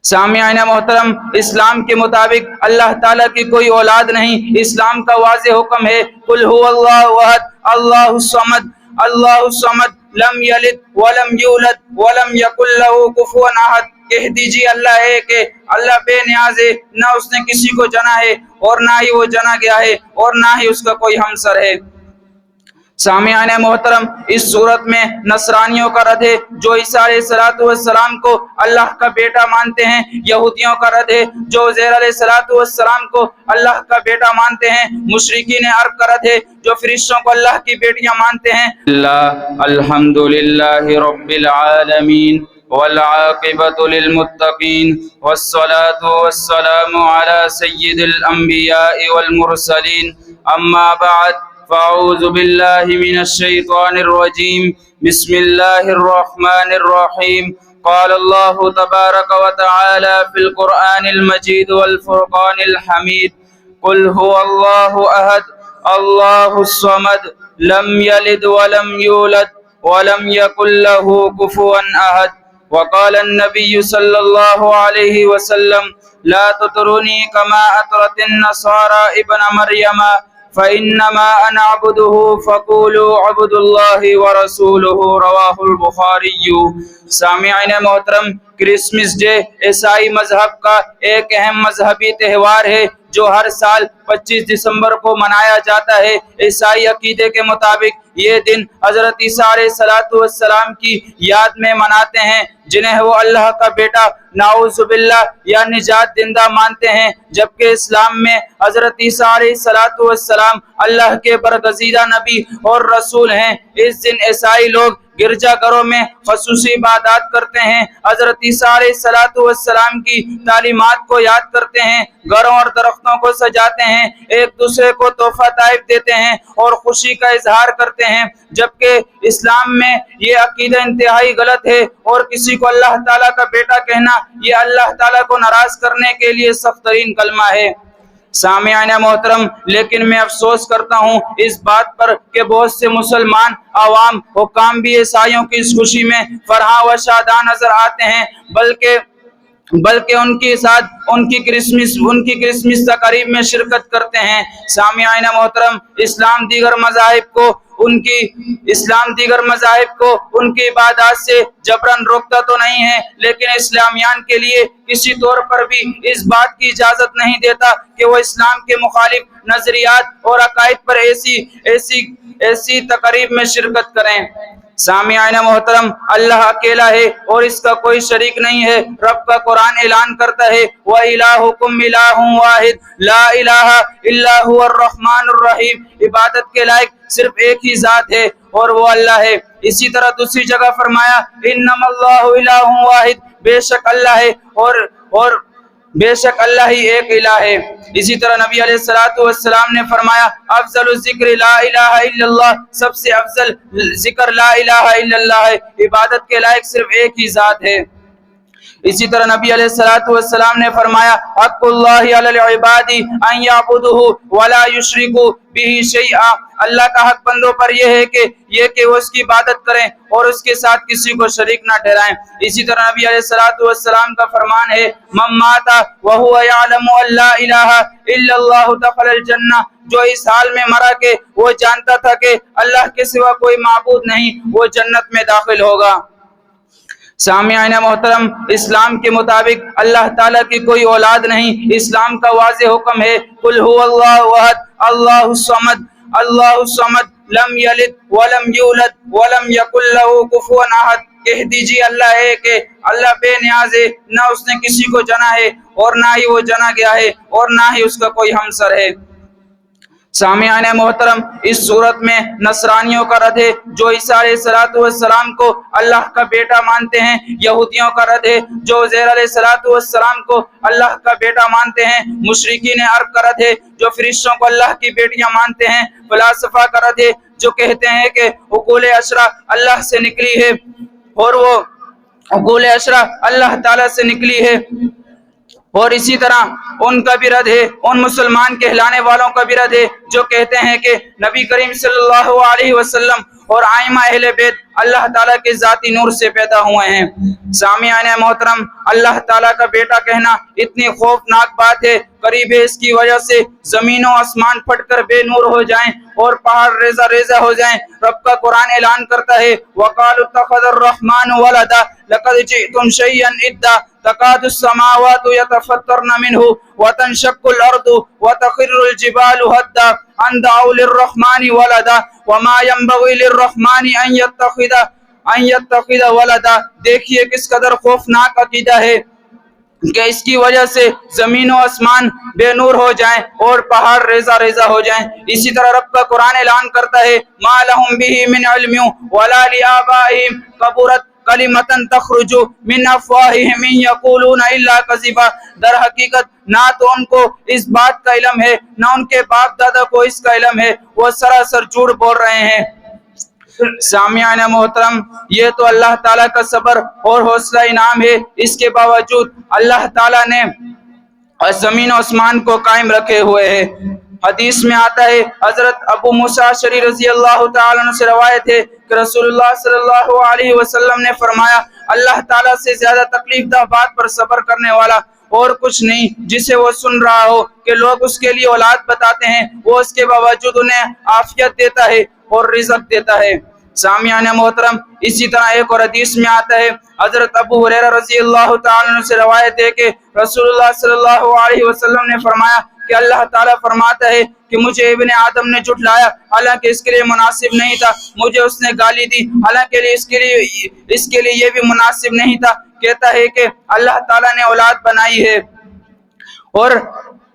سامعین محترم، اسلام کے مطابق اللہ تعالیٰ کی کوئی اولاد نہیں۔ اسلام کا واضح حکم ہے، قل هو اللہ احد اللہ الصمد اللہ الصمد لم یلد ولم یولد ولم یکن لہ کفوا احد۔ کہہ دیجیے اللہ ہے کہ اللہ بے نیاز ہے، نہ اس نے کسی کو جنا ہے اور نہ ہی وہ جنا گیا ہے اور نہ ہی اس کا کوئی ہمسر ہے۔ سامعین محترم، اس صورت میں نصرانیوں کا رد ہے جو عیسیٰ علیہ السلام کو اللہ کا بیٹا مانتے ہیں، یہودیوں کا رد ہے جو عزیر علیہ السلام کو اللہ کا بیٹا مانتے ہیں، مشرکین عرب کا رد ہے جو فرشتوں کو اللہ کی بیٹیاں مانتے ہیں۔ الحمد للہ رب العالمین والعاقبۃ للمتقین والصلاة والسلام علی سید الانبیاء والمرسلین، اما بعد فاعوذ باللہ من الشیطان الرجیم، بسم اللہ الرحمن الرحیم۔ قال اللہ تبارک وتعالی فی القرآن المجید والفرقان الحمید، قل هو اللہ احد اللہ الصمد لم یلد ولم یولد ولم یکن لہ کفوا احد۔ وقال النبی صلی اللہ علیہ وسلم لا تطرونی کما اطرت النصارى ابن مریم فإنما أنا عبده فقولوا عبد الله ورسوله رواہ البخاری۔ سامعین محترم، کرسمس ڈے عیسائی مذہب کا ایک اہم مذہبی تہوار ہے جو ہر سال 25 دسمبر کو منایا جاتا ہے۔ عیسائی عقیدے کے مطابق یہ دن حضرت عیسیٰ علیہ السلام کی یاد میں مناتے ہیں جنہیں وہ اللہ کا بیٹا نعوذ باللہ یا نجات دہندہ مانتے ہیں، جبکہ اسلام میں حضرت عیسیٰ علیہ السلام اللہ کے برگزیدہ نبی اور رسول ہیں۔ اس دن عیسائی لوگ گرجا گھروں میں خصوصی عبادات کرتے ہیں، حضرت عیسیٰ علیہ السلام کی تعلیمات کو یاد کرتے ہیں، گھروں اور درختوں کو سجاتے ہیں، ایک دوسرے کو تحفہ تحائف دیتے ہیں اور خوشی کا اظہار کرتے ہیں، جبکہ اسلام میں یہ عقیدہ انتہائی غلط ہے اور کسی کو اللہ تعالیٰ کا بیٹا کہنا یہ اللہ تعالیٰ کو ناراض کرنے کے لیے سخت ترین کلمہ ہے۔ سامعین محترم، لیکن میں افسوس کرتا ہوں اس بات پر کہ بہت سے مسلمان عوام حکام بھی عیسائیوں کی اس خوشی میں فرحاں و شاداں نظر آتے ہیں، بلکہ ان کے ساتھ ان کی کرسمس تقریب میں شرکت کرتے ہیں۔ سامعین محترم، اسلام دیگر مذاہب کو ان کی عبادات سے جبراً روکتا تو نہیں ہے، لیکن اسلامیان کے لیے کسی طور پر بھی اس بات کی اجازت نہیں دیتا کہ وہ اسلام کے مخالف نظریات اور عقائد پر ایسی تقریب میں شرکت کریں۔ سامعین محترم، اللہ اکیلا ہے اور اس کا کوئی شریک نہیں ہے۔ رب کا قرآن اعلان کرتا ہے وَإِلَٰهُكُمْ إِلَٰهٌ وَاحِدٌ لَا إِلَٰهَ إِلَّا هُوَ الرَّحْمَٰنُ الرَّحِيمُ۔ عبادت کے لائق صرف ایک ہی ذات ہے اور وہ اللہ ہے۔ اسی طرح دوسری جگہ فرمایا إِنَّمَا اللَّهُ إِلَٰهٌ وَاحِدٌ، بے شک اللہ ہے اور بے شک اللہ ہی ایک الہ ہے۔ اسی طرح نبی علیہ السلام نے فرمایا افضل الذکر لا الہ الا اللہ، سب سے افضل ذکر لا الہ الا اللہ ہے، عبادت کے لائق صرف ایک ہی ذات ہے۔ اسی طرح نبی علیہ السلام نے فرمایا حق اللہ علی العباد ان یعبدوہ ولا یشرکوا بہ شیئا، اللہ کا حق بندوں پر یہ ہے کہ وہ اس کی عبادت کریں اور اس کے ساتھ کسی کو شریک نہ ٹھہرائیں۔ اسی طرح نبی علیہ السلام کا فرمان ہے من مات وہو یعلم ان لا الہ الا اللہ دخل الجنہ، جو اس حال میں مرا کہ وہ جانتا تھا کہ اللہ کے سوا کوئی معبود نہیں، وہ جنت میں داخل ہوگا۔ سامعین محترم، اسلام کے مطابق اللہ تعالیٰ کی کوئی اولاد نہیں۔ اسلام کا واضح حکم ہے قل هو اللہ احد اللہ الصمد اللہ الصمد لم یلد ولم یولد ولم یکن لہ کفوا احد۔ کہہ دیجیے اللہ ہے کہ اللہ بے نیاز ہے، نہ اس نے کسی کو جنا ہے اور نہ ہی وہ جنا گیا ہے اور نہ ہی اس کا کوئی ہمسر ہے۔ سامعین محترم، اس صورت میں نصرانیوں کا رد ہے جو عیسیٰ علیہ السلام کو اللہ کا بیٹا مانتے ہیں، یہودیوں کا رد ہے جو عزیر علیہ السلام کو اللہ کا بیٹا مانتے ہیں، مشرکین عرب کا رد ہے جو فرشتوں کو اللہ کی بیٹیاں مانتے ہیں، فلاسفہ کا رد ہے جو کہتے ہیں کہ عقول عشرہ اللہ سے نکلی ہے اور وہ عقول عشرہ اللہ تعالیٰ سے نکلی ہے اور اسی طرح ان کا بھی رد ہے ان مسلمان کہلانے والوں کا بھی رد ہے جو کہتے ہیں کہ نبی کریم صلی اللہ علیہ وسلم اور ائمہ اہل بیت اللہ تعالیٰ کے ذاتی نور سے پیدا ہوئے ہیں۔ سامعین محترم، اللہ تعالیٰ کا بیٹا کہنا اتنی خوفناک بات ہے، قریب ہے اس کی وجہ سے زمین و آسمان پھٹ کر بے نور ہو جائیں اور پہاڑ ریزہ ریزہ ہو جائیں۔ رب کا قرآن اعلان کرتا ہے وَقَالُوا اتَّخَذَ الرَّحْمَنُ وَلَدًا لَقَدْ جِئْتُمْ شَيْئًا إِدًّا تكاد السماوات يتفطرن منه وتنشق الأرض وتخر الجبال هدا أن دعوا للرحمن ولدا وما ينبغي للرحمن أن يتخذ ولدا۔ دیکھیے کس قدر خوفناک عقیدہ ہے کہ اس کی وجہ سے زمین و آسمان بے نور ہو جائیں اور پہاڑ ریزہ ریزہ ہو جائیں۔ اسی طرح رب کا قرآن اعلان کرتا ہے ما لهم به من علم ولا لآبائهم كبرت کلمۃ تخرج من افواہہم ان یقولون الا کذبا۔ در حقیقت نہ تو ان کو اس بات کا علم ہے نہ ان کے باپ دادا کو اس کا علم ہے، وہ سراسر جھوٹ بول رہے ہیں۔ سامعین محترم، یہ تو اللہ تعالیٰ کا صبر اور حوصلہ انعام ہے، اس کے باوجود اللہ تعالیٰ نے زمین و آسمان کو قائم رکھے ہوئے ہے۔ حدیث میں آتا ہے، حضرت ابو موسیٰ اشعری رضی اللہ تعالیٰ عنہ سے روایت ہے کہ رسول اللہ صلی اللہ علیہ وسلم نے فرمایا اللہ تعالیٰ سے زیادہ تکلیف دہ بات پر صبر کرنے والا اور کچھ نہیں جسے وہ سن رہا ہو کہ لوگ اس کے لیے اولاد بتاتے ہیں، وہ اس کے باوجود انہیں عافیت دیتا ہے اور رزق دیتا ہے۔ سامعین محترم، اسی طرح ایک اور حدیث میں آتا ہے، حضرت ابو ہریرہ رضی اللہ تعالیٰ عنہ سے روایت ہے کہ رسول اللہ صلی اللہ علیہ وسلم نے فرمایا کہ اللہ تعالیٰ فرماتا ہے کہ مجھے ابن آدم نے جھٹلایا حالانکہ اس کے لیے مناسب نہیں تھا، مجھے اس نے گالی دی حالانکہ اس کے لیے یہ بھی مناسب نہیں تھا۔ کہتا ہے کہ اللہ تعالیٰ نے اولاد بنائی ہے اور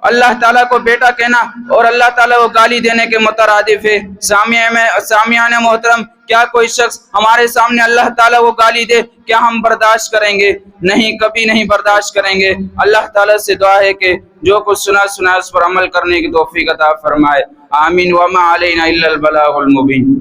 اللہ تعالیٰ کو بیٹا کہنا اور اللہ تعالیٰ کو گالی دینے کے مترادف ہے۔ سامعین محترم، کیا کوئی شخص ہمارے سامنے اللہ تعالیٰ کو گالی دے، کیا ہم برداشت کریں گے؟ نہیں، کبھی نہیں برداشت کریں گے۔ اللہ تعالیٰ سے دعا ہے کہ جو کچھ سنا اس پر عمل کرنے کی توفیق عطا فرمائے۔ آمین۔ وما علینا الا البلاغ المبین۔